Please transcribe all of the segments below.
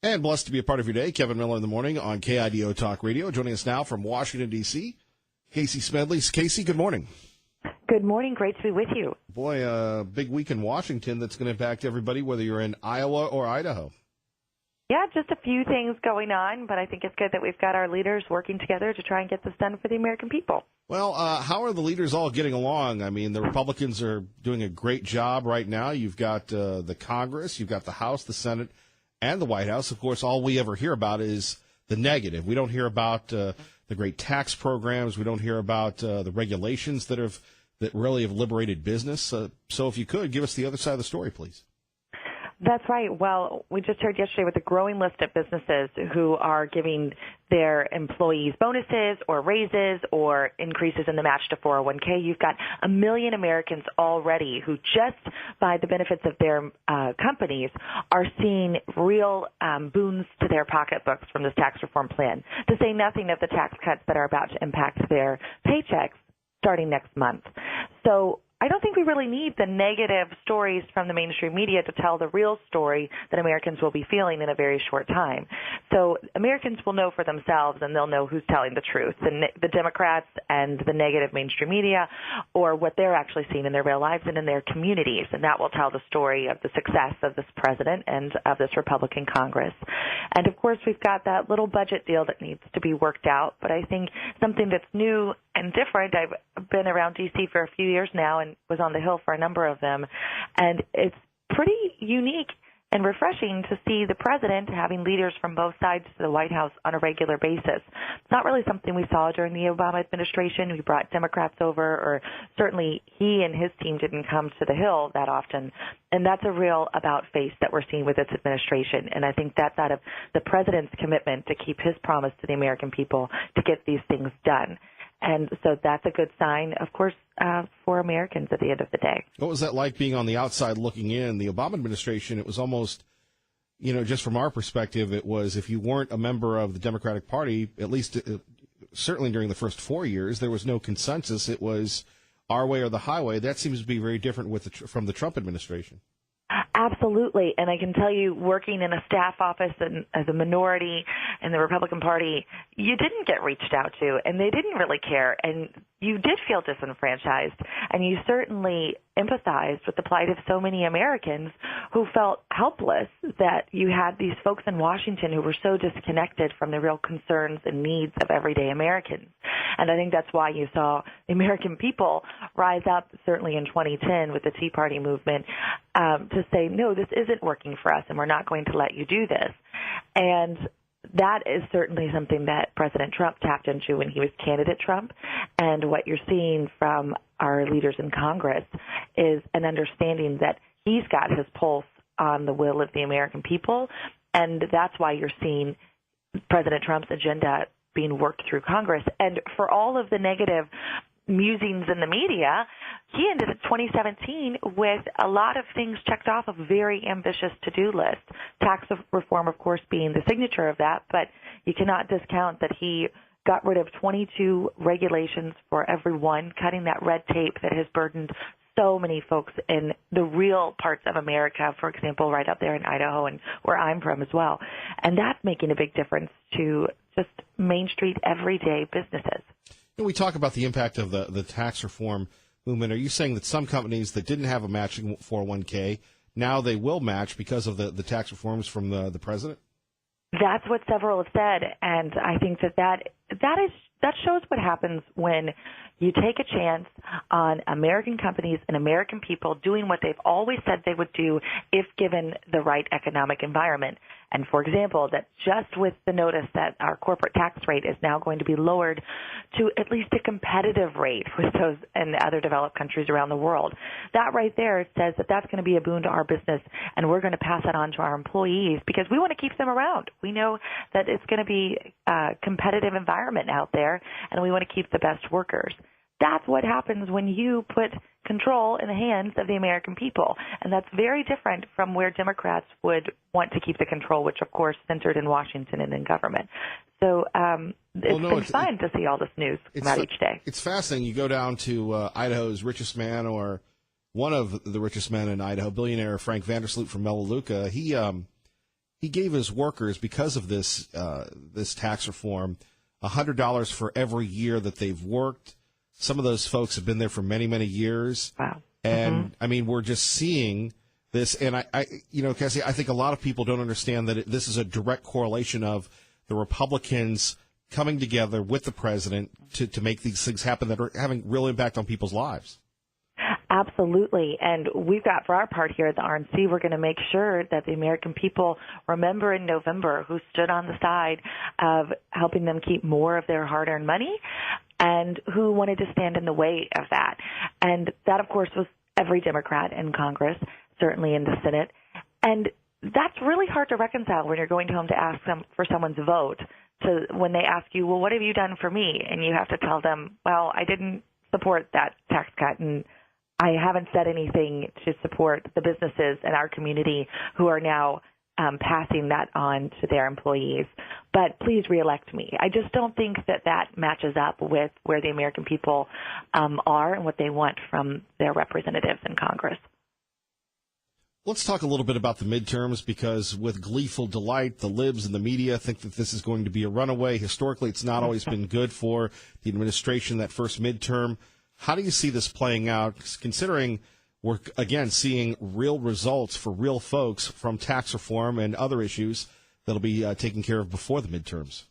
And blessed to be a part of your day. Kevin Miller in the morning on KIDO Talk Radio. Joining us now from Washington, D.C., Casey Smedley. Casey, good morning. Good morning. Great to be with you. Boy, a big week in Washington that's going to impact everybody, whether you're in Iowa or Idaho. Yeah, just a few things going on, but I think it's good that we've got our leaders working together to try and get this done for the American people. Well, how are the leaders all getting along? I mean, the Republicans are doing a great job right now. You've got the Congress, you've got the House, the Senate, and the White House. Of course, all we ever hear about is the negative. We don't hear about the great tax programs. We don't hear about the regulations that really have liberated business. So if you could, give us the other side of the story, please. That's right. Well, we just heard yesterday with a growing list of businesses who are giving their employees bonuses or raises or increases in the match to 401k. You've got 1 million Americans already who just by the benefits of their companies are seeing real boons to their pocketbooks from this tax reform plan, to say nothing of the tax cuts that are about to impact their paychecks starting next month. So I don't think we really need the negative stories from the mainstream media to tell the real story that Americans will be feeling in a very short time. So Americans will know for themselves, and they'll know who's telling the truth, the Democrats and the negative mainstream media, or what they're actually seeing in their real lives and in their communities. And that will tell the story of the success of this president and of this Republican Congress. And, of course, we've got that little budget deal that needs to be worked out. But I think something that's new and different, I've been around D.C. for a few years now and was on the Hill for a number of them, and it's pretty unique and refreshing to see the president having leaders from both sides to the White House on a regular basis. It's not really something we saw during the Obama administration. We brought Democrats over, or certainly he and his team didn't come to the Hill that often. And that's a real about-face that we're seeing with this administration. And I think that's out of the president's commitment to keep his promise to the American people to get these things done. And so that's a good sign, of course, for Americans at the end of the day. What was that like being on the outside looking in? The Obama administration, it was almost, just from our perspective, it was if you weren't a member of the Democratic Party, at least certainly during the first 4 years, there was no consensus. It was our way or the highway. That seems to be very different from the Trump administration. Absolutely. And I can tell you, working in a staff office and as a minority in the Republican Party, you didn't get reached out to, and they didn't really care. And you did feel disenfranchised, and you certainly empathized with the plight of so many Americans who felt helpless that you had these folks in Washington who were so disconnected from the real concerns and needs of everyday Americans. And I think that's why you saw the American people rise up, certainly in 2010 with the Tea Party movement, to say, no, this isn't working for us, and we're not going to let you do this. And that is certainly something that President Trump tapped into when he was candidate Trump. And what you're seeing from our leaders in Congress is an understanding that he's got his pulse on the will of the American people. And that's why you're seeing President Trump's agenda being worked through Congress. And for all of the negative musings in the media, he ended 2017 with a lot of things checked off a very ambitious to-do list. Tax reform, of course, being the signature of that, but you cannot discount that he got rid of 22 regulations for everyone, cutting that red tape that has burdened so many folks in the real parts of America, for example, right up there in Idaho and where I'm from as well. And that's making a big difference to just Main Street everyday businesses. We talk about the impact of the tax reform movement. Are you saying that some companies that didn't have a matching 401k, now they will match because of the tax reforms from the president? That's what several have said, and I think that shows what happens when you take a chance on American companies and American people doing what they've always said they would do if given the right economic environment. And, for example, that just with the notice that our corporate tax rate is now going to be lowered to at least a competitive rate with those in other developed countries around the world, that right there says that that's going to be a boon to our business, and we're going to pass that on to our employees because we want to keep them around. We know that it's going to be a competitive environment out there, and we want to keep the best workers. That's what happens when you put control in the hands of the American people. And that's very different from where Democrats would want to keep the control, which, of course, centered in Washington and in government. So it's fun to see all this news come out each day. It's fascinating. You go down to Idaho's richest man, or one of the richest men in Idaho, billionaire Frank Vandersloot from Melaleuca. He he gave his workers, because of this this tax reform, $100 for every year that they've worked. Some of those folks have been there for many, many years. Wow. And, I mean, we're just seeing this. And, Cassie, I think a lot of people don't understand that this is a direct correlation of the Republicans coming together with the president to make these things happen that are having real impact on people's lives. Absolutely. And we've got, for our part here at the RNC, we're going to make sure that the American people remember in November who stood on the side of helping them keep more of their hard-earned money and who wanted to stand in the way of that. And that, of course, was every Democrat in Congress, certainly in the Senate. And that's really hard to reconcile when you're going home to ask them for someone's vote, to when they ask you, well, what have you done for me? And you have to tell them, well, I didn't support that tax cut, and I haven't said anything to support the businesses in our community who are now passing that on to their employees. But please reelect me. I just don't think that matches up with where the American people are and what they want from their representatives in Congress. Let's talk a little bit about the midterms, because with gleeful delight, the libs and the media think that this is going to be a runaway. Historically, it's not always been good for the administration, that first midterm. How do you see this playing out, considering we're, again, seeing real results for real folks from tax reform and other issues that'll be taken care of before the midterms?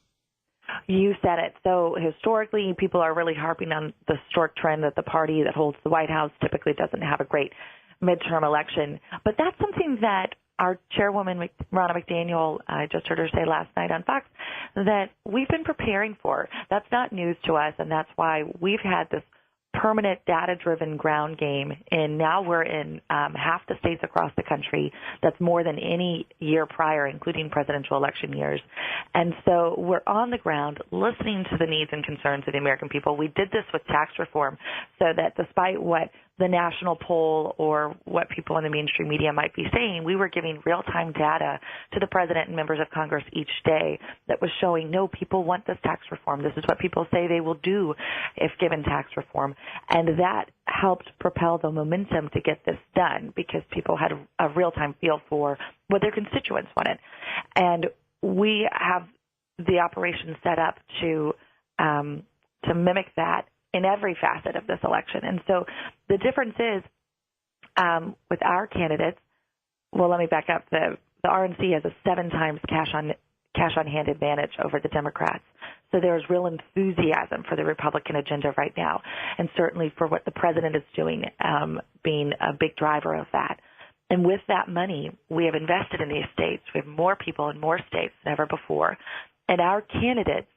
You said it. So historically, people are really harping on the historic trend that the party that holds the White House typically doesn't have a great midterm election. But that's something that our chairwoman, Ronna McDaniel, I just heard her say last night on Fox, that we've been preparing for. That's not news to us, and that's why we've had this permanent data-driven ground game, and now we're in half the states across the country. That's more than any year prior, including presidential election years. And so we're on the ground listening to the needs and concerns of the American people. We did this with tax reform so that despite what the national poll or what people in the mainstream media might be saying, we were giving real-time data to the president and members of Congress each day that was showing, no, people want this tax reform. This is what people say they will do if given tax reform. And that helped propel the momentum to get this done because people had a real-time feel for what their constituents wanted. And we have the operation set up to mimic that in every facet of this election. And so the difference is with our candidates, well, let me back up. The RNC has a 7 times cash on hand advantage over the Democrats. So there's real enthusiasm for the Republican agenda right now, and certainly for what the president is doing, being a big driver of that. And with that money, we have invested in these states. We have more people in more states than ever before. And our candidates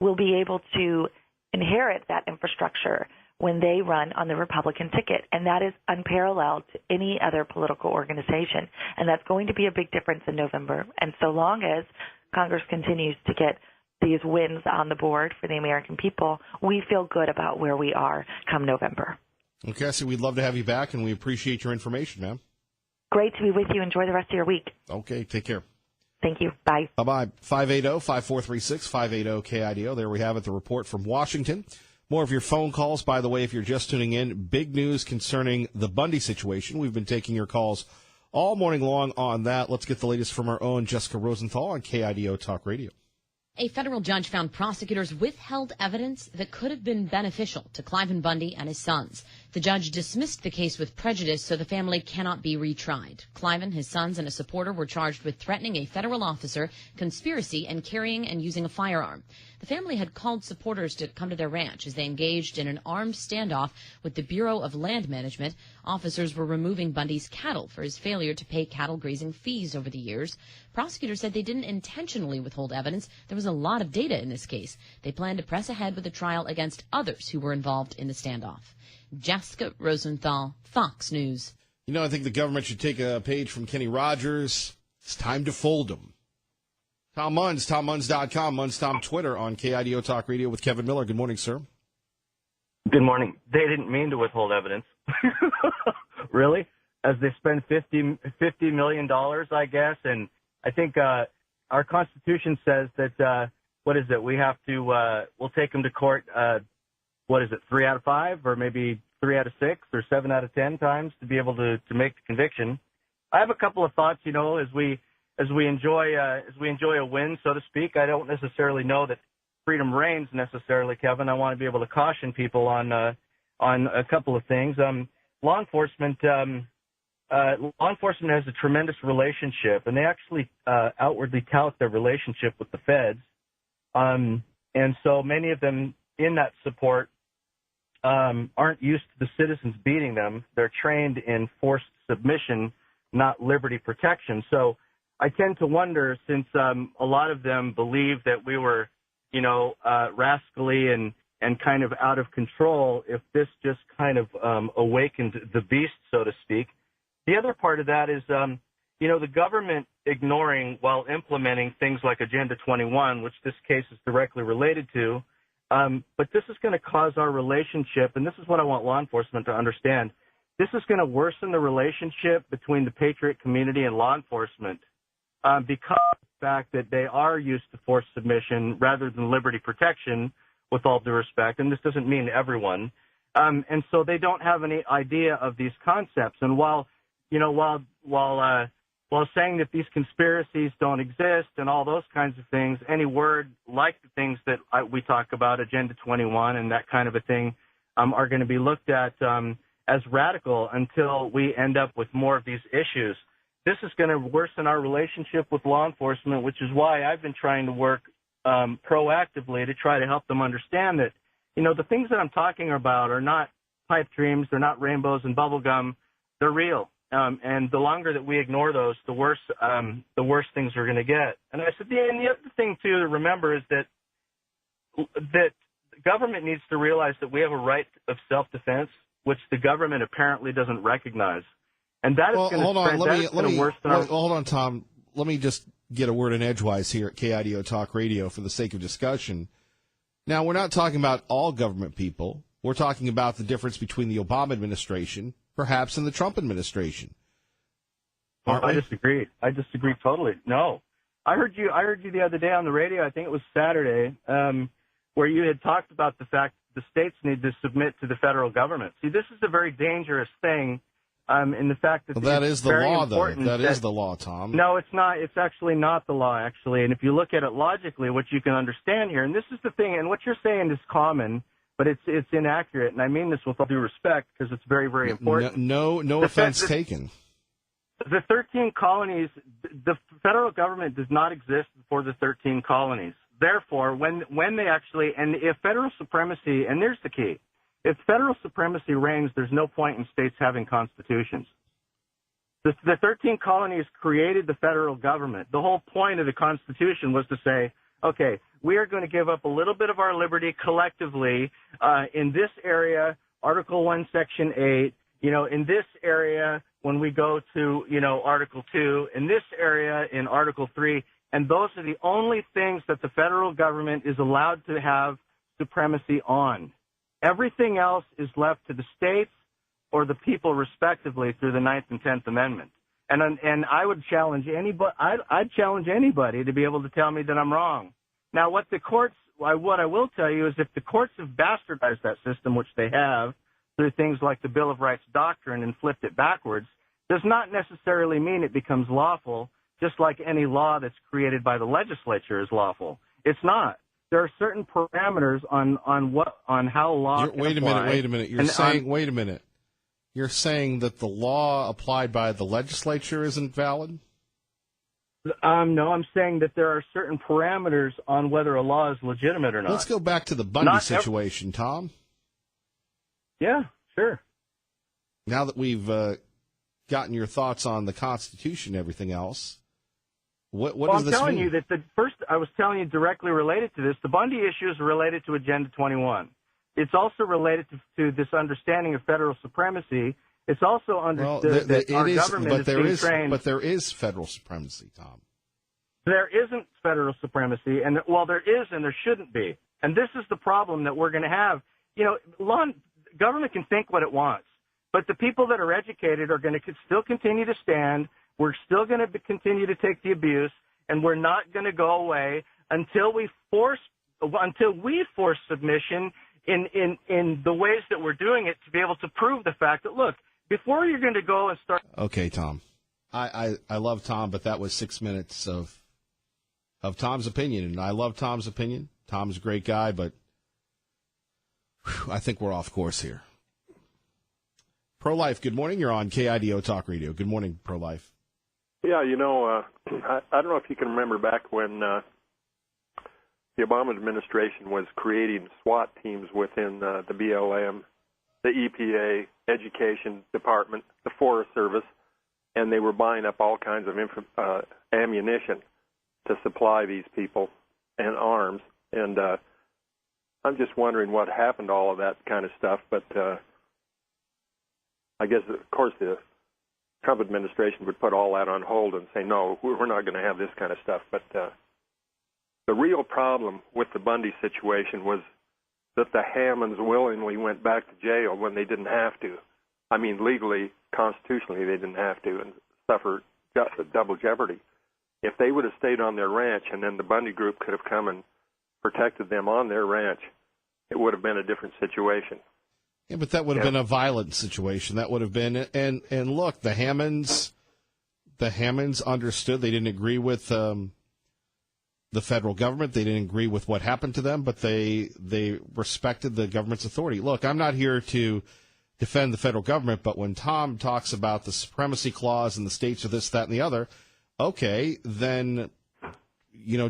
will be able to inherit that infrastructure when they run on the Republican ticket. And that is unparalleled to any other political organization. And that's going to be a big difference in November. And so long as Congress continues to get these wins on the board for the American people, we feel good about where we are come November. Well, Cassie, we'd love to have you back, and we appreciate your information, ma'am. Great to be with you. Enjoy the rest of your week. Okay, take care. Thank you. Bye. Bye-bye. 580-5436, 580-KIDO. There we have it, the report from Washington. More of your phone calls, by the way, if you're just tuning in. Big news concerning the Bundy situation. We've been taking your calls all morning long on that. Let's get the latest from our own Jessica Rosenthal on KIDO Talk Radio. A federal judge found prosecutors withheld evidence that could have been beneficial to Cliven Bundy and his sons. The judge dismissed the case with prejudice so the family cannot be retried. Cliven, his sons, and a supporter were charged with threatening a federal officer, conspiracy, and carrying and using a firearm. The family had called supporters to come to their ranch as they engaged in an armed standoff with the Bureau of Land Management. Officers were removing Bundy's cattle for his failure to pay cattle grazing fees over the years. Prosecutors said they didn't intentionally withhold evidence. There was a lot of data in this case. They plan to press ahead with a trial against others who were involved in the standoff. Jessica Rosenthal, Fox News. You know, I think the government should take a page from Kenny Rogers. It's time to fold them. Tom Munz, TomMunz.com, Munz Tom Twitter on KIDO Talk Radio with Kevin Miller. Good morning, sir. Good morning. They didn't mean to withhold evidence. Really? As they spend $50 million, I guess. And I think our Constitution says that, we have to, we'll take them to court, 3 out of 5 or maybe 3 out of 6 or 7 out of 10 times to be able to make the conviction. I have a couple of thoughts, as we as we enjoy a win, so to speak. I don't necessarily know that freedom reigns necessarily, Kevin. I want to be able to caution people on a couple of things. Law enforcement has a tremendous relationship, and they actually outwardly tout their relationship with the feds. And so many of them in that support aren't used to the citizens beating them. They're trained in forced submission, not liberty protection. So I tend to wonder, since a lot of them believe that we were, rascally and kind of out of control, if this just kind of awakened the beast, so to speak. The other part of that is, the government ignoring while implementing things like Agenda 21, which this case is directly related to. But this is going to cause our relationship, and this is what I want law enforcement to understand. This is going to worsen the relationship between the patriot community and law enforcement because of the fact that they are used to forced submission rather than liberty protection, with all due respect, and this doesn't mean everyone. And so they don't have any idea of these concepts. And while saying that these conspiracies don't exist and all those kinds of things, any word like the things that we talk about, Agenda 21 and that kind of a thing, are going to be looked at as radical until we end up with more of these issues. This is going to worsen our relationship with law enforcement, which is why I've been trying to work proactively to try to help them understand that, the things that I'm talking about are not pipe dreams, they're not rainbows and bubblegum, they're real. And the longer that we ignore those, the worse things are going to get. And I said, and the other thing too to remember is that the government needs to realize that we have a right of self-defense, which the government apparently doesn't recognize. And that is going to worsen our... Hold on, Tom. Let me just get a word in edgewise here at KIDO Talk Radio for the sake of discussion. Now, we're not talking about all government people. We're talking about the difference between the Obama administration, perhaps, and the Trump administration. I disagree. I disagree totally. No. I heard you the other day on the radio, I think it was Saturday, where you had talked about the fact that the states need to submit to the federal government. See, this is a very dangerous thing. In the fact that that is the law, though. That is the law, Tom. No, it's not. It's actually not the law, actually. And if you look at it logically, what you can understand here, and this is the thing, and what you're saying is common, but it's inaccurate, and I mean this with all due respect because it's very, very important. No offense taken. The 13 colonies, the federal government does not exist for the 13 colonies. Therefore, when they actually, and if federal supremacy, and there's the key, if federal supremacy reigns, there's no point in states having constitutions. The 13 colonies created the federal government. The whole point of the Constitution was to say, okay, we are going to give up a little bit of our liberty collectively in this area, Article 1, Section 8, in this area when we go to, Article 2, in this area in Article 3, and those are the only things that the federal government is allowed to have supremacy on. Everything else is left to the states or the people respectively through the 9th and 10th Amendment. And I would challenge I'd challenge anybody to be able to tell me that I'm wrong. Now, what I will tell you is if the courts have bastardized that system, which they have, through things like the Bill of Rights doctrine and flipped it backwards, does not necessarily mean it becomes lawful, just like any law that's created by the legislature is lawful. It's not. There are certain parameters on how law can apply. Wait a minute. Wait a minute. You're saying that the law applied by the legislature isn't valid? No, I'm saying that there are certain parameters on whether a law is legitimate or not. Let's go back to the Bundy situation, Tom. Yeah, sure. Now that we've gotten your thoughts on the Constitution and everything else, what does this mean? I'm telling you that I was telling you directly related to this. The Bundy issue is related to Agenda 21. It's also related to this understanding of federal supremacy. It's also understood that our government is being trained. But there is federal supremacy, Tom. There isn't federal supremacy, and there is and there shouldn't be. And this is the problem that we're going to have. Government can think what it wants, but the people that are educated are going to still continue to stand. We're still going to continue to take the abuse, and we're not going to go away until we force submission in the ways that we're doing it to be able to prove the fact that, look, before you're going to go and start. Okay, Tom. I love Tom, but that was 6 minutes of Tom's opinion, and I love Tom's opinion. Tom's a great guy, but I think we're off course here. Pro-Life, good morning. You're on KIDO Talk Radio. Good morning, Pro-Life. Yeah, I don't know if you can remember back when the Obama administration was creating SWAT teams within the BLM, the EPA, Education Department, the Forest Service, and they were buying up all kinds of ammunition to supply these people and arms. And I'm just wondering what happened to all of that kind of stuff. But I guess, of course, the Trump administration would put all that on hold and say, no, we're not going to have this kind of stuff. But the real problem with the Bundy situation was that the Hammonds willingly went back to jail when they didn't have to. I mean, legally, constitutionally, they didn't have to and suffer double jeopardy. If they would have stayed on their ranch and then the Bundy group could have come and protected them on their ranch, it would have been a different situation. Yeah, but that would have been a violent situation. That would have been, and look, the Hammonds understood. They didn't agree with the federal government. They didn't agree with what happened to them, but they respected the government's authority. Look, I'm not here to defend the federal government, but when Tom talks about the supremacy clause and the states are this, that, and the other, okay, then,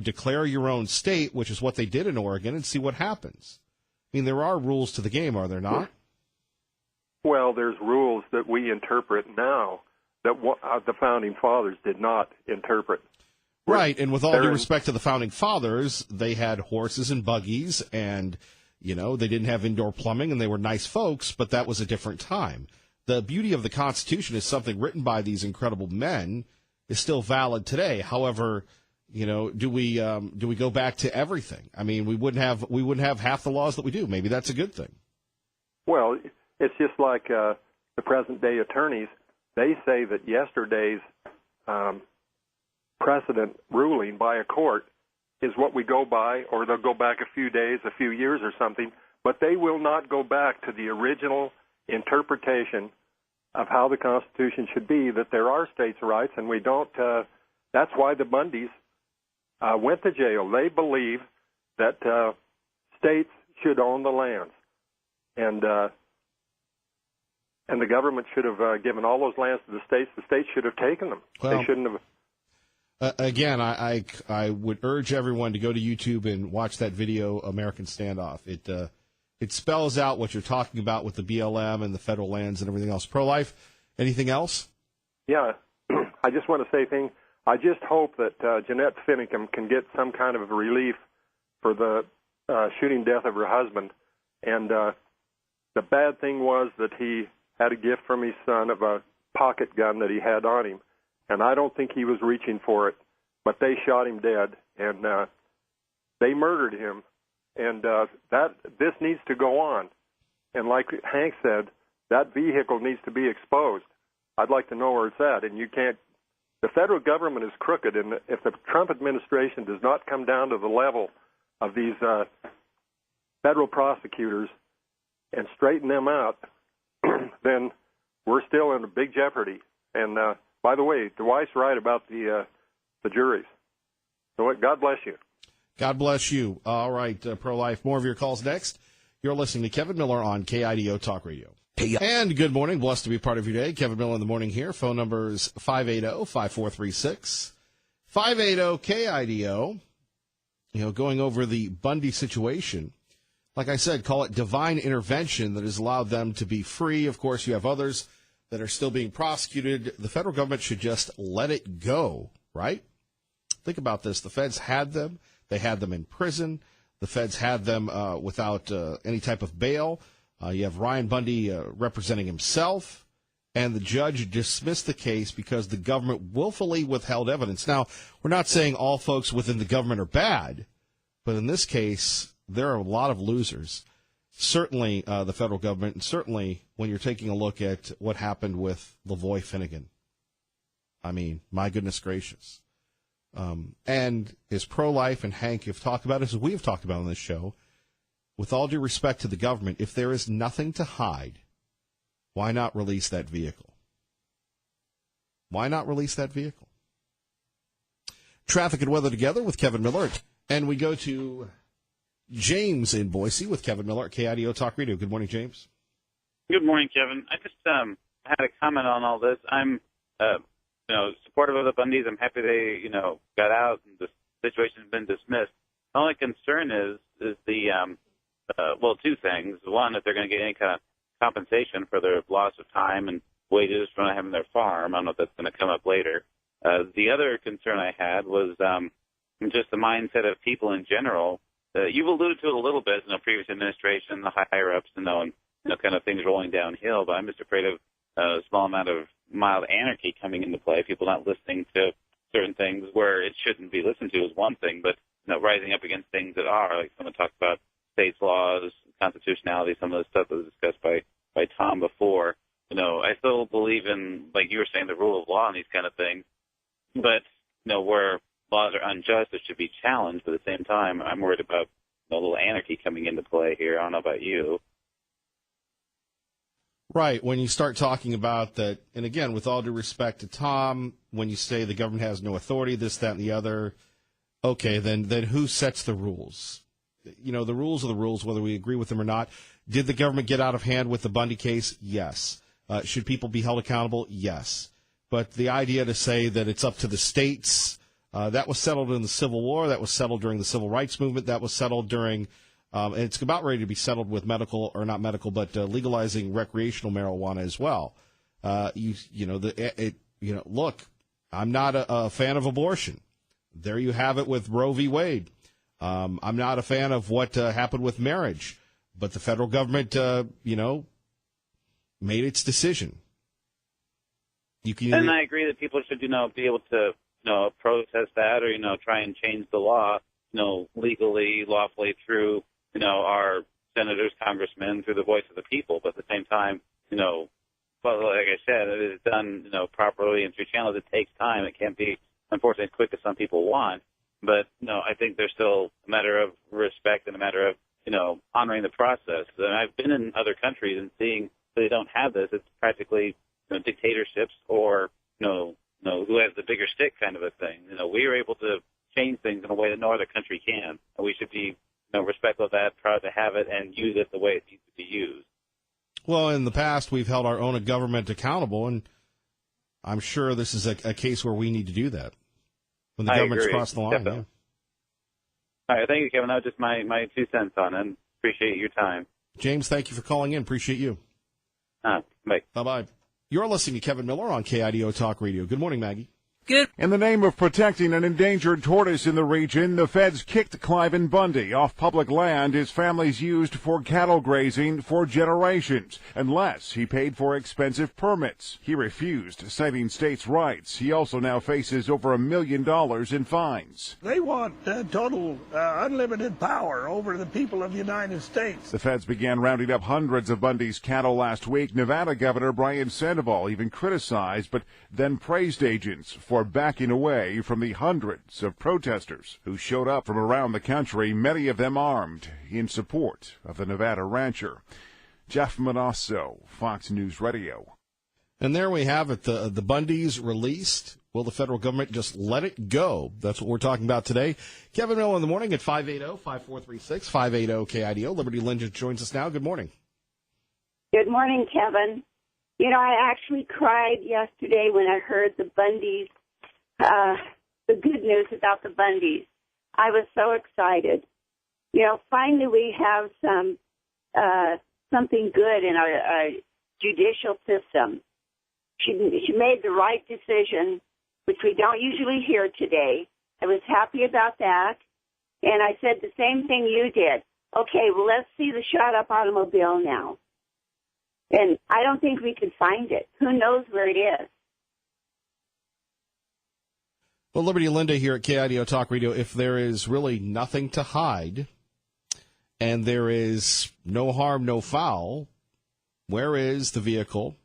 declare your own state, which is what they did in Oregon, and see what happens. I mean, there are rules to the game, are there not? Well, there's rules that we interpret now that the Founding Fathers did not interpret. Right, and with all due respect to the Founding Fathers, they had horses and buggies, and, they didn't have indoor plumbing, and they were nice folks, but that was a different time. The beauty of the Constitution is something written by these incredible men is still valid today. However, do we go back to everything? I mean, we wouldn't have half the laws that we do. Maybe that's a good thing. Well, it's just like the present-day attorneys. They say that yesterday's precedent ruling by a court is what we go by, or they'll go back a few days, a few years or something, but they will not go back to the original interpretation of how the Constitution should be, that there are states' rights, and we don't. That's why the Bundys went to jail. They believe that states should own the lands, and the government should have given all those lands to the states. The states should have taken them. Well, they shouldn't have. Again, I would urge everyone to go to YouTube and watch that video, American Standoff. It spells out what you're talking about with the BLM and the federal lands and everything else. Pro-Life, anything else? Yeah, I just want to say a thing. I just hope that Jeanette Finicum can get some kind of relief for the shooting death of her husband. And the bad thing was that he had a gift from his son of a pocket gun that he had on him. And I don't think he was reaching for it, but they shot him dead, and they murdered him. And this needs to go on. And like Hank said, that vehicle needs to be exposed. I'd like to know where it's at. And you can't. The federal government is crooked, and if the Trump administration does not come down to the level of these federal prosecutors and straighten them out, then we're still in a big jeopardy. And by the way, Dwight's right about the juries. So God bless you. God bless you. All right, Pro-Life. More of your calls next. You're listening to Kevin Miller on KIDO Talk Radio. And good morning. Blessed to be part of your day. Kevin Miller in the morning here. Phone number is 580-5436. 580-KIDO. Going over the Bundy situation. Like I said, call it divine intervention that has allowed them to be free. Of course, you have others that are still being prosecuted. The federal government should just let it go, right? Think about this. The feds had them. They had them in prison. The feds had them without any type of bail. You have Ryan Bundy representing himself, and the judge dismissed the case because the government willfully withheld evidence. Now, we're not saying all folks within the government are bad, but in this case, there are a lot of losers. Certainly the federal government, and certainly when you're taking a look at what happened with Lavoy Finnegan. I mean, my goodness gracious. And as Pro-Life and Hank have talked about, as we have talked about on this show, with all due respect to the government, if there is nothing to hide, why not release that vehicle? Why not release that vehicle? Traffic and weather together with Kevin Miller. And we go to James in Boise with Kevin Miller at KIDO Talk Radio. Good morning, James. Good morning, Kevin. I just had a comment on all this. I'm, supportive of the Bundys. I'm happy they, got out and the situation has been dismissed. The only concern is the, two things. One, if they're going to get any kind of compensation for their loss of time and wages from not having their farm. I don't know if that's going to come up later. The other concern I had was just the mindset of people in general. You've alluded to it a little bit in the previous administration, the higher-ups, and kind of things rolling downhill, but I'm just afraid of a small amount of mild anarchy coming into play, people not listening to certain things where it shouldn't be listened to is one thing, but rising up against things that are, like someone talked about states' laws, constitutionality, some of the stuff that was discussed by Tom before. I still believe in, like you were saying, the rule of law and these kind of things, but, where laws are unjust, it should be challenged, but at the same time, I'm worried about a little anarchy coming into play here. I don't know about you. Right. When you start talking about that, and again, with all due respect to Tom, when you say the government has no authority, this, that, and the other, okay, then who sets the rules? The rules are the rules, whether we agree with them or not. Did the government get out of hand with the Bundy case? Yes. Should people be held accountable? Yes. But the idea to say that it's up to the states, that was settled in the Civil War, that was settled during the Civil Rights Movement, that was settled during and it's about ready to be settled with legalizing recreational marijuana as well. Look, I'm not a fan of abortion. There you have it with Roe v. Wade. I'm not a fan of what happened with marriage, but the federal government, made its decision. And I agree that people should, be able to, protest that or, try and change the law, legally, lawfully through, our senators, congressmen, through the voice of the people. But at the same time, like I said, it is done, properly and through channels. It takes time. It can't be, unfortunately, as quick as some people want. But, I think there's still a matter of respect and a matter of, honoring the process. And I've been in other countries and seeing that they don't have this. It's practically dictatorships or, who has the bigger stick kind of a thing. We are able to change things in a way that no other country can. And we should be, respectful of that, proud to have it, and use it the way it needs to be used. Well, in the past, we've held our own government accountable, and I'm sure this is a case where we need to do that. When the government's crossed the line. Yeah. All right, thank you, Kevin. That was just my 2 cents on it. Appreciate your time. James, thank you for calling in. Appreciate you. Bye. Bye-bye. You're listening to Kevin Miller on KIDO Talk Radio. Good morning, Maggie. Good. In the name of protecting an endangered tortoise in the region, the feds kicked Cliven Bundy off public land his family's used for cattle grazing for generations, unless he paid for expensive permits. He refused, citing states' rights. He also now faces over $1 million in fines. They want total unlimited power over the people of the United States. The feds began rounding up hundreds of Bundy's cattle last week. Nevada Governor Brian Sandoval even criticized, but then praised agents for backing away from the hundreds of protesters who showed up from around the country, many of them armed, in support of the Nevada rancher. Jeff Manasso, Fox News Radio. And there we have it, the Bundys released. Will the federal government just let it go? That's what we're talking about today. Kevin Miller in the morning at 580-5436, 580-KIDO. Liberty Lynch joins us now. Good morning. Good morning, Kevin. I actually cried yesterday when I heard the Bundys, the good news about the Bundys. I was so excited. Finally we have something good in our judicial system. She made the right decision, which we don't usually hear today. I was happy about that. And I said the same thing you did. Okay, well, let's see the shot-up automobile now. And I don't think we can find it. Who knows where it is? Well, Liberty Linda here at KIDO Talk Radio, if there is really nothing to hide and there is no harm, no foul, where is the vehicle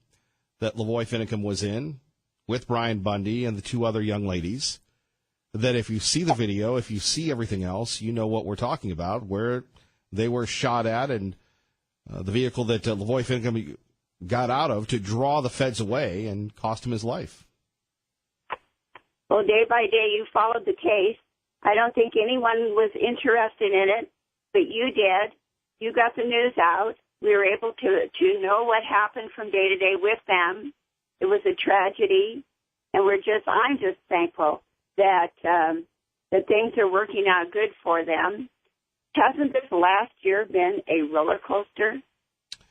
that Lavoy Finicum was in with Brian Bundy and the two other young ladies? That if you see the video, if you see everything else, you know what we're talking about, where they were shot at and the vehicle that Lavoy Finicum got out of to draw the feds away and cost him his life. Well, day by day, you followed the case. I don't think anyone was interested in it, but you did. You got the news out. We were able to know what happened from day to day with them. It was a tragedy, and I'm just thankful that that things are working out good for them. Hasn't this last year been a roller coaster?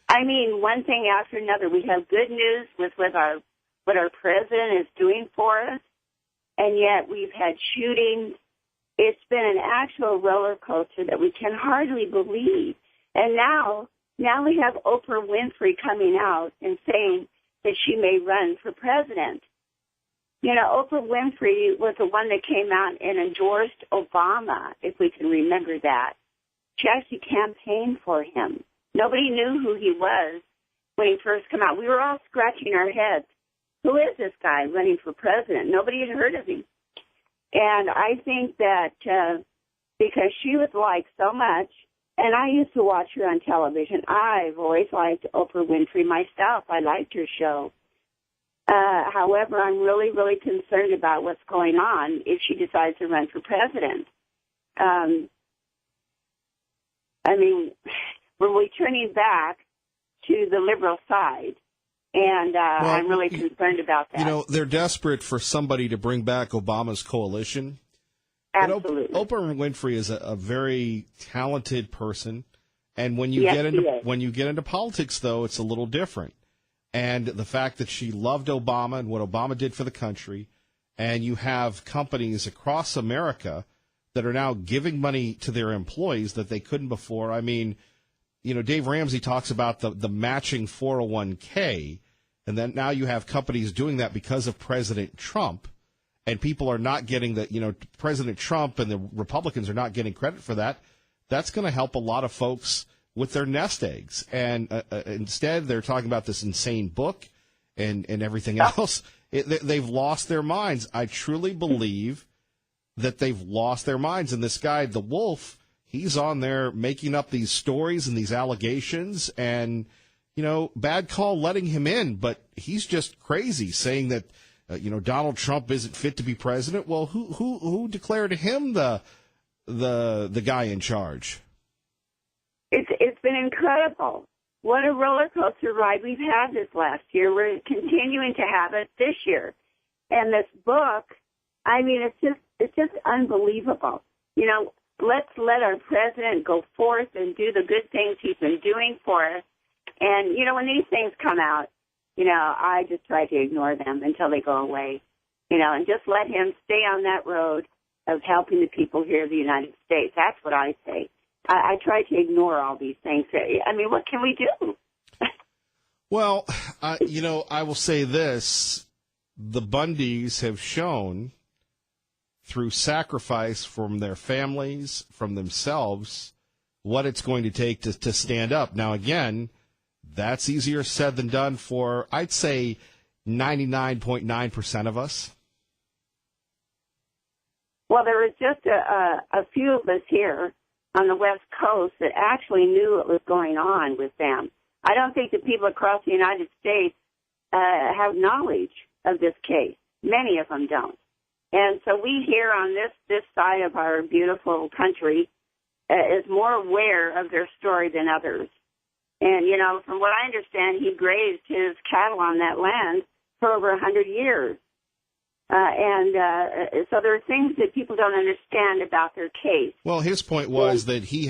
I mean, one thing after another. We have good news with what our president is doing for us, and yet we've had shootings. It's been an actual roller coaster that we can hardly believe. And now we have Oprah Winfrey coming out and saying that she may run for president. You know, Oprah Winfrey was the one that came out and endorsed Obama, if we can remember that. She actually campaigned for him. Nobody knew who he was when he first came out. We were all scratching our heads. Who is this guy running for president? Nobody had heard of him. And I think that because she was liked so much, and I used to watch her on television. I've always liked Oprah Winfrey myself. I liked her show. However, I'm really, really concerned about what's going on if she decides to run for president. I mean, we're returning back to the liberal side, and I'm really concerned about that. You know, they're desperate for somebody to bring back Obama's coalition. Absolutely. Oprah Winfrey is a very talented person, and when you get into politics, though, it's a little different. And the fact that she loved Obama and what Obama did for the country, and you have companies across America that are now giving money to their employees that they couldn't before. I mean, you know, Dave Ramsey talks about the matching 401k, and then now you have companies doing that because of President Trump. And people are not getting that, you know, President Trump and the Republicans are not getting credit for that. That's going to help a lot of folks with their nest eggs. And instead, they're talking about this insane book and everything else. They've lost their minds. I truly believe that they've lost their minds. And this guy, the Wolf, he's on there making up these stories and these allegations. And, you know, bad call letting him in. But he's just crazy saying that, you know, Donald Trump isn't fit to be president. Well, who declared him the guy in charge? It's been incredible. What a roller coaster ride we've had this last year. We're continuing to have it this year. And this book, I mean, it's just unbelievable. You know, let's let our president go forth and do the good things he's been doing for us. And, you know, when these things come out, you know, I just try to ignore them until they go away, you know, and just let him stay on that road of helping the people here in the United States. That's what I say. I try to ignore all these things. I mean, what can we do? Well, you know, I will say this. The Bundys have shown through sacrifice from their families, from themselves, what it's going to take to stand up. Now, again, that's easier said than done for, I'd say, 99.9% of us. Well, there was just a few of us here on the West Coast that actually knew what was going on with them. I don't think that people across the United States have knowledge of this case. Many of them don't. And so we here on this side of our beautiful country is more aware of their story than others. And, you know, from what I understand, he grazed his cattle on that land for over 100 years. So there are things that people don't understand about their case. Well, his point was that he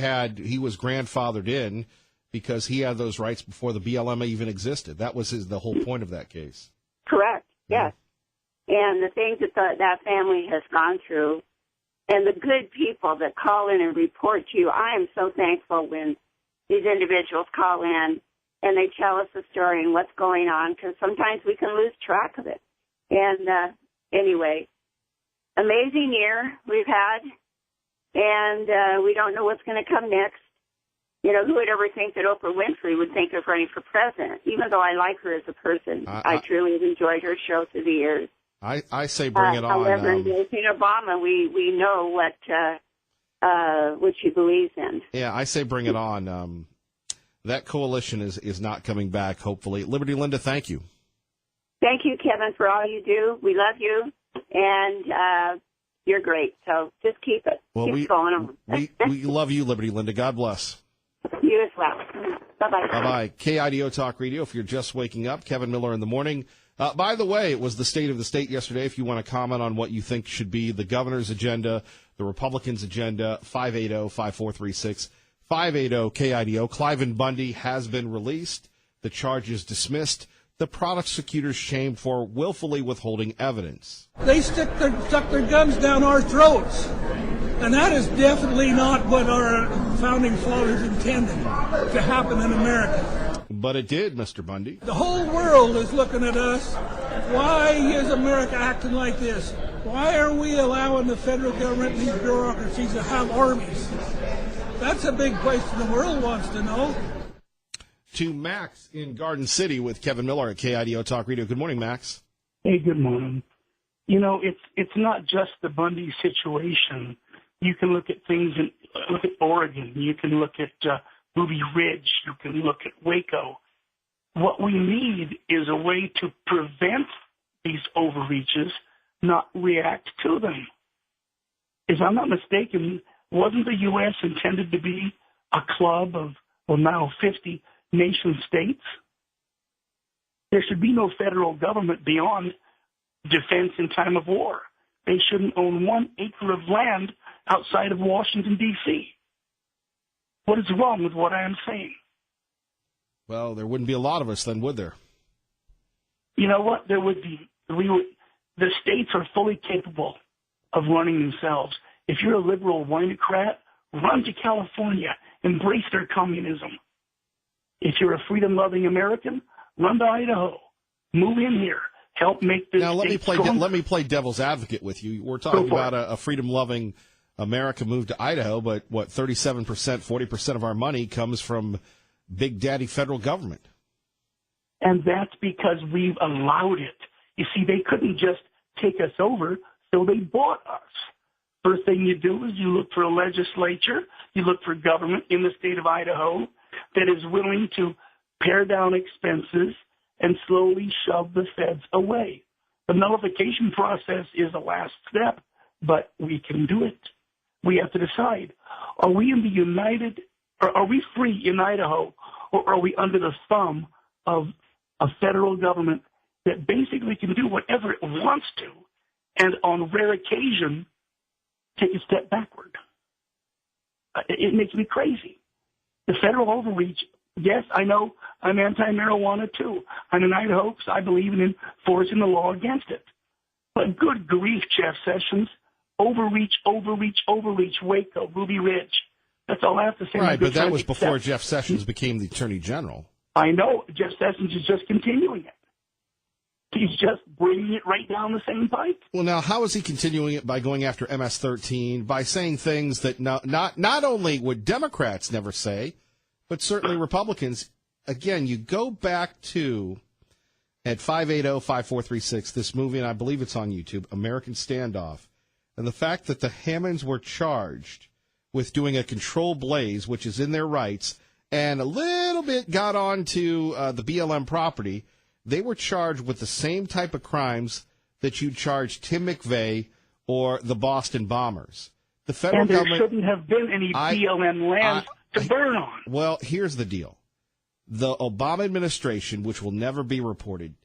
was grandfathered in because he had those rights before the BLM even existed. That was the whole point of that case. Correct, yes. And the things that that family has gone through, and the good people that call in and report to you, I am so thankful when these individuals call in and they tell us the story and what's going on, because sometimes we can lose track of it. And anyway, amazing year we've had, and we don't know what's going to come next. You know, who would ever think that Oprah Winfrey would think of running for president, even though I like her as a person. I truly have enjoyed her show through the years. I say bring it on. However, in Obama, we know what she believes in. Yeah, I say bring it on. That coalition is not coming back, hopefully. Liberty Linda, thank you. Thank you, Kevin, for all you do. We love you. and you're great. So just keep it. Well, keep going on. we love you, Liberty Linda. God bless. You as well. Bye-bye. Bye-bye. KIDO Talk Radio, if you're just waking up. Kevin Miller in the morning. By the way, it was the State of the State yesterday. If you want to comment on what you think should be the governor's agenda, the Republicans' agenda, 580-5436, 580-KIDO. Cliven Bundy has been released. The charge is dismissed. The prosecutors shamed for willfully withholding evidence. They stuck their guns down our throats. And that is definitely not what our founding fathers intended to happen in America. But it did, Mr. Bundy. The whole world is looking at us. Why is America acting like this? Why are we allowing the federal government and these bureaucracies to have armies? That's a big question the world wants to know. To Max in Garden City with Kevin Miller at KIDO Talk Radio. Good morning, Max. Hey, good morning. You know, it's not just the Bundy situation. You can look at things and look at Oregon. You can look at Ruby Ridge. You can look at Waco. What we need is a way to prevent these overreaches, not react to them. If I'm not mistaken, wasn't the U.S. intended to be a club of, well, now 50 nation states? There should be no federal government beyond defense in time of war. They shouldn't own 1 acre of land outside of Washington, D.C. What is wrong with what I am saying? Well, there wouldn't be a lot of us then, would there? You know what? There would be. The states are fully capable of running themselves. If you're a liberal winocrat, run to California, embrace their communism. If you're a freedom-loving American, run to Idaho, move in here, help make this. Now let me play devil's advocate with you. We're talking about a freedom-loving America move to Idaho, but what 37%, 40% of our money comes from big daddy federal government. And that's because we've allowed it. You see, they couldn't just take us over, so they bought us. First thing you do is you look for a legislature, you look for government in the state of Idaho that is willing to pare down expenses and slowly shove the feds away. The nullification process is the last step, but we can do it. We have to decide, are we are we free in Idaho, or are we under the thumb of a federal government that basically can do whatever it wants to, and on rare occasion, take a step backward? It makes me crazy. The federal overreach, yes, I know I'm anti-marijuana too. I'm in Idaho because I believe in enforcing the law against it. But good grief, Jeff Sessions, overreach, Waco, Ruby Ridge. That's all I have to say. Right, but that was before Jeff Sessions became the Attorney General. I know. Jeff Sessions is just continuing it. He's just bringing it right down the same pipe. Well, now, how is he continuing it? By going after MS-13, by saying things that not only would Democrats never say, but certainly Republicans. Again, you go back to, at 580-5436, this movie, and I believe it's on YouTube, American Standoff, and the fact that the Hammonds were charged with doing a controlled blaze, which is in their rights, and a little bit got onto the BLM property. They were charged with the same type of crimes that you charged Tim McVeigh or the Boston Bombers. The federal and there government shouldn't have been any BLM lands to burn on. Well, here's the deal. The Obama administration, which will never be reported,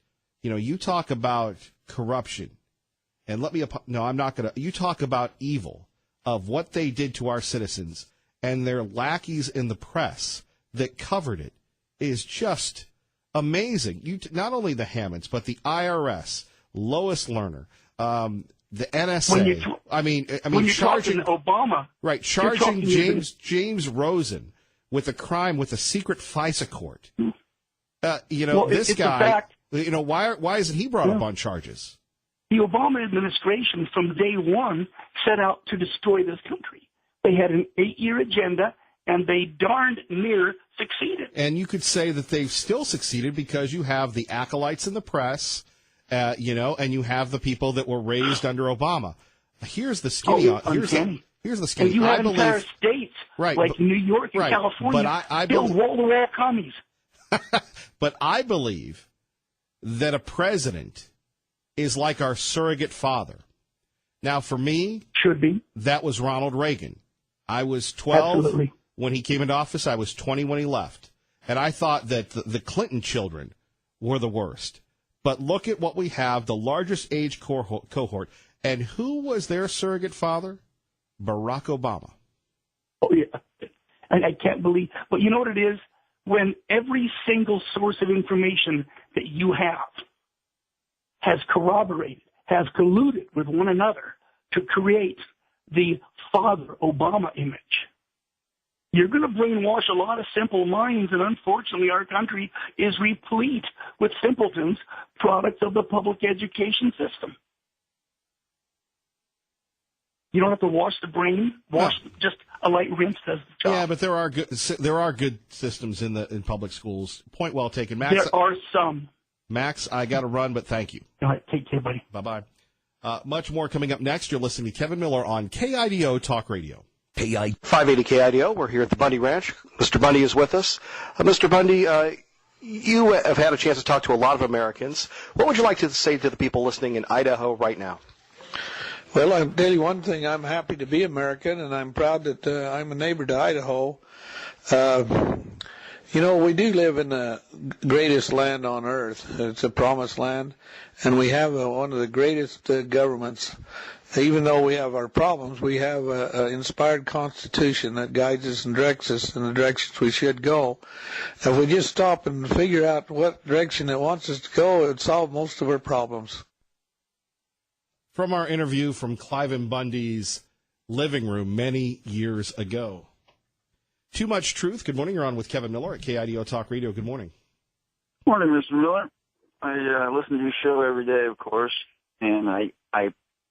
you talk about corruption, and you talk about evil of what they did to our citizens, and their lackeys in the press that covered it is just amazing. Not only the Hammonds, but the IRS, Lois Lerner, the NSA. When you're charging Obama, right? Charging James Rosen with a crime with a secret FISA court. This guy. Why isn't he brought up on charges? The Obama administration, from day one, set out to destroy this country. They had an 8-year agenda, and they darned near succeeded. And you could say that they've still succeeded because you have the acolytes in the press, and you have the people that were raised under Obama. Here's the skinny. Here's the skinny. And you have entire states, right, like New York and California, but I still wall-to-wall commies. But I believe that a president is like our surrogate father. Now, for me, Should be. that was Ronald Reagan. I was 12 Absolutely. when he came into office. I was 20 when he left. And I thought that the Clinton children were the worst. But look at what we have, the largest age cohort. And who was their surrogate father? Barack Obama. Oh, yeah. And I can't believe. But you know what it is? When every single source of information that you have has corroborated, has colluded with one another to create the Father Obama image, you're going to brainwash a lot of simple minds, and unfortunately our country is replete with simpletons, products of the public education system. You don't have to wash the brain. Just a light rinse does the job. Yeah, but there are good systems in public schools. Point well taken, Max. There are some. Max, I got to run, but thank you. All right, take care, buddy. Bye-bye. Much more coming up next. You're listening to Kevin Miller on KIDO Talk Radio. 580 KIDO. We're here at the Bundy Ranch. Mr. Bundy is with us. Mr. Bundy, you have had a chance to talk to a lot of Americans. What would you like to say to the people listening in Idaho right now? Well, I'll tell you one thing. I'm happy to be American, and I'm proud that I'm a neighbor to Idaho. You know, we do live in the greatest land on earth. It's a promised land, and we have one of the greatest governments. Even though we have our problems, we have an inspired Constitution that guides us and directs us in the directions we should go. If we just stop and figure out what direction it wants us to go, it would solve most of our problems. From our interview from Cliven Bundy's living room many years ago. Too Much Truth. Good morning. You're on with Kevin Miller at KIDO Talk Radio. Good morning. Morning, Mr. Miller. I listen to your show every day, of course, and I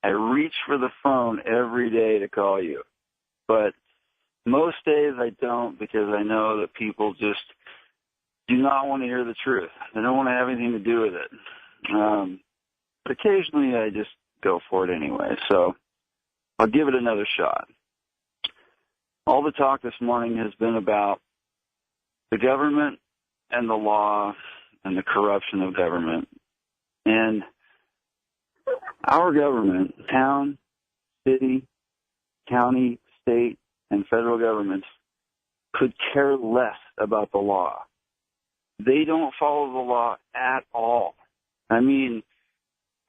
reach for the phone every day to call you. But most days I don't, because I know that people just do not want to hear the truth. They don't want to have anything to do with it. But occasionally I just go for it anyway, so I'll give it another shot. All the talk this morning has been about the government and the law and the corruption of government. And our government, town, city, county, state, and federal governments could care less about the law. They don't follow the law at all. I mean,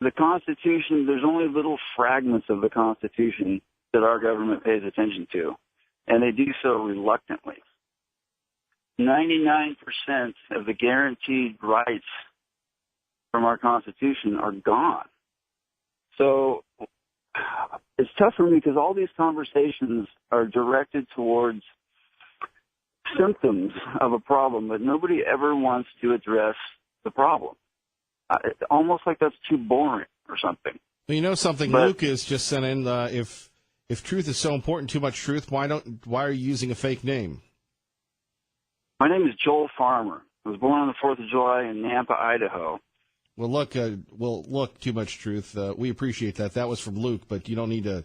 the Constitution, there's only little fragments of the Constitution that our government pays attention to, and they do so reluctantly. 99% of the guaranteed rights from our Constitution are gone. So it's tough for me because all these conversations are directed towards symptoms of a problem, but nobody ever wants to address the problem. It's almost like that's too boring or something. Well, you know something? Luke is just sent in, if truth is so important, Too Much Truth, why are you using a fake name? My name is Joel Farmer. I was born on the 4th of July in Nampa, Idaho. Well, look, Too Much Truth. We appreciate that. That was from Luke, but you don't need to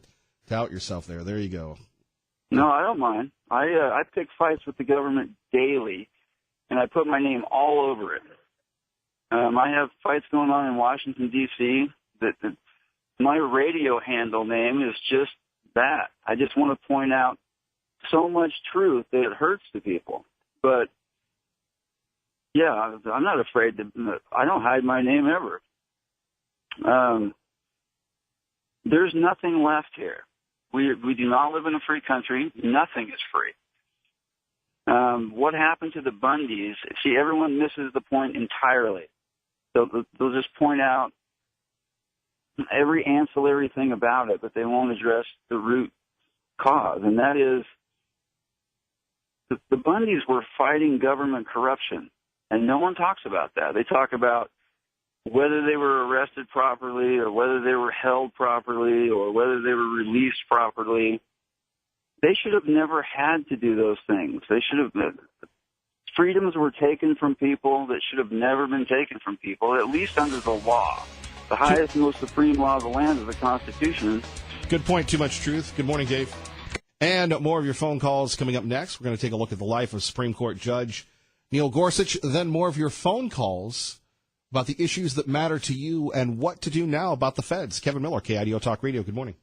tout yourself there. There you go. No, I don't mind. I pick fights with the government daily, and I put my name all over it. I have fights going on in Washington, D.C. That my radio handle name is just that. I just want to point out so much truth that it hurts the people. But, yeah, I'm not afraid to. I don't hide my name ever. There's nothing left here. We do not live in a free country. Nothing is free. What happened to the Bundys? See, everyone misses the point entirely. They'll just point out every ancillary thing about it, but they won't address the root cause, and that is the Bundys were fighting government corruption, and no one talks about that. They talk about whether they were arrested properly or whether they were held properly or whether they were released properly. They should have never had to do those things. They should have. Freedoms were taken from people that should have never been taken from people, at least under the law. The highest and most supreme law of the land is the Constitution. Good point. Too Much Truth. Good morning, Dave. And more of your phone calls coming up next. We're going to take a look at the life of Supreme Court Judge Neil Gorsuch. Then more of your phone calls about the issues that matter to you and what to do now about the feds. Kevin Miller, KIDO Talk Radio. Good morning.